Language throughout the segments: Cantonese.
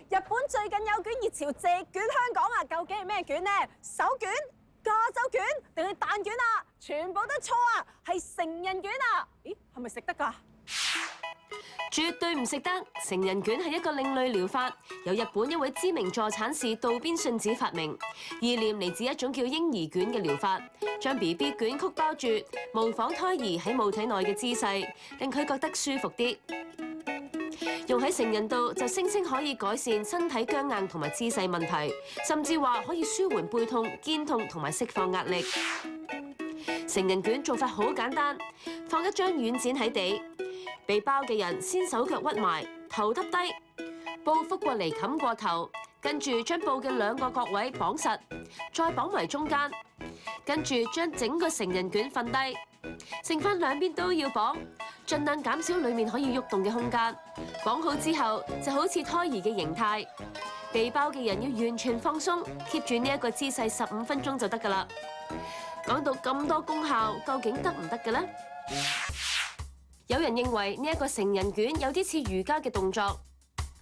日本最近有卷熱潮席捲香港啊，究竟係咩卷呢？手卷、加州卷定係蛋卷啊？全部都錯啊，係成人卷啊！咦，係咪食得㗎？絕對唔食得。成人卷係一個另類療法，由日本一位知名助產士渡邊信子發明。意念嚟自一種叫嬰兒卷嘅療法，將 BB 卷曲包住，模仿胎兒喺母體內嘅姿勢，令佢覺得舒服啲。用喺成人度就聲稱可以改善身體僵硬同埋姿勢問題，甚至話可以舒緩背痛、肩痛同埋釋放壓力。成人卷做法好簡單，放一張軟墊喺地。被包嘅人先手腳屈埋，頭耷低，布覆過嚟冚過頭，跟住將布嘅兩個角位綁實，再綁埋中間，跟住將整個成人卷瞓低，剩翻兩邊都要綁，盡量減少裡面可以喐動嘅空間。綁好之後就好似胎兒嘅形態，被包嘅人要完全放鬆 ，keep 住呢一個姿勢15分鐘就得㗎啦。講到咁多功效，究竟得唔得嘅呢？有人認為呢一個成人卷有啲似瑜伽嘅動作，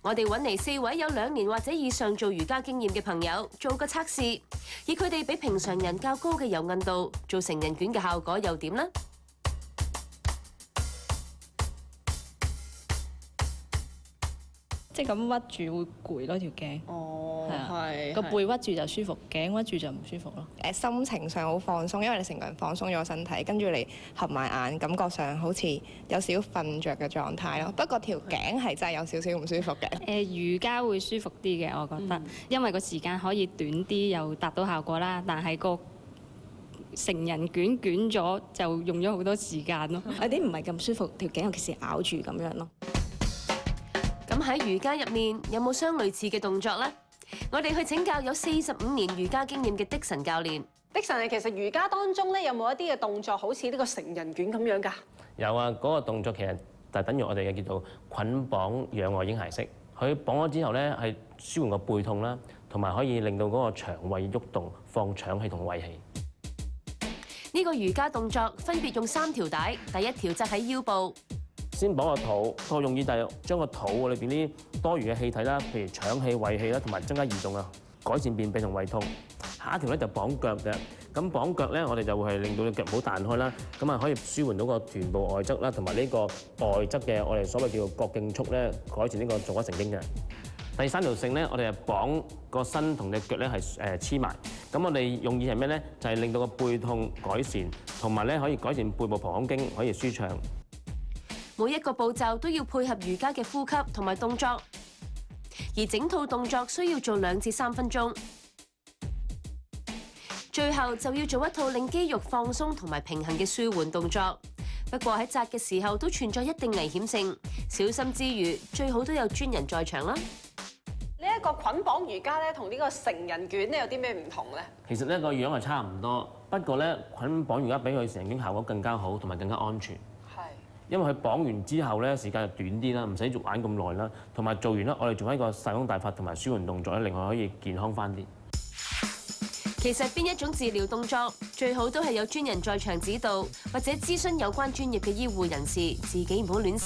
我哋揾嚟4位有2年或者以上做瑜伽經驗嘅朋友做個測試，以佢哋比平常人較高嘅柔韌度做成人卷嘅效果又點呢？即係咁屈住會攰咯條頸。哦，係個背屈住就舒服，頸屈住就唔舒服咯。心情上好放鬆，因為你成個人放鬆咗身體，跟住你合埋眼，感覺上好似有少少瞓着嘅狀態咯。不過條頸係真係有少少唔舒服嘅。瑜伽會舒服啲嘅，我覺得，因為個時間可以短啲，又達到效果啦。但係個成人卷咗就用咗好多時間咯。有啲唔係咁舒服，條頸尤其是咬住咁樣咯。咁喺瑜伽入面有冇相類似嘅動作呢？我哋去請教有45年瑜伽經驗嘅的神教練。的神，其實瑜伽當中咧有冇一啲嘅動作好似呢個成人卷咁樣㗎？有啊，嗰個動作其實就等於我哋嘅叫做捆綁仰臥嬰孩式。佢綁咗之後咧，係舒緩個背痛啦，同埋可以令到嗰個腸胃喐動，放腸氣同胃氣。呢個瑜伽動作分別用3條帶，第一條側喺腰部。先綁個肚，個用意就係將個肚裏邊啲多餘嘅氣體啦，譬如腸氣、胃氣啦，同埋增加移動啊，改善便秘同胃痛。下一條咧就綁腳嘅，咁綁腳咧我哋就會係令到隻腳唔好彈開啦，咁啊可以舒緩到個臀部外側啦，同埋呢個外側嘅我哋所謂叫做角徑束咧，改善呢個坐骨神經嘅。第3條繩咧，我哋係綁個身同隻腳咧係黐埋，咁我哋用意係咩咧？就係令到個背痛改善，同埋咧可以改善背部膀胱經，可以舒暢。每一個步驟都要配合瑜伽嘅呼吸同埋動作，而整套動作需要做2至3分鐘。最後就要做一套令肌肉放鬆同埋平衡嘅舒緩動作。不過喺扎嘅時候都存在一定危險性，小心之餘最好都有專人在場啦。呢一個捆綁瑜伽咧，同呢個成人卷咧有啲咩唔同咧？其實呢個樣係差唔多，不過咧捆綁瑜伽比佢成人卷效果更加好，同埋更加安全。因為佢綁完之後咧，時間就短啲啦，唔使玩咁耐啦，同埋做完啦，我哋做一個細胸大法同埋舒緩動作咧，令佢可以健康翻啲。其實邊一種治療動作最好都係有專人在場指導，或者諮詢有關專業嘅醫護人士，自己唔好亂試。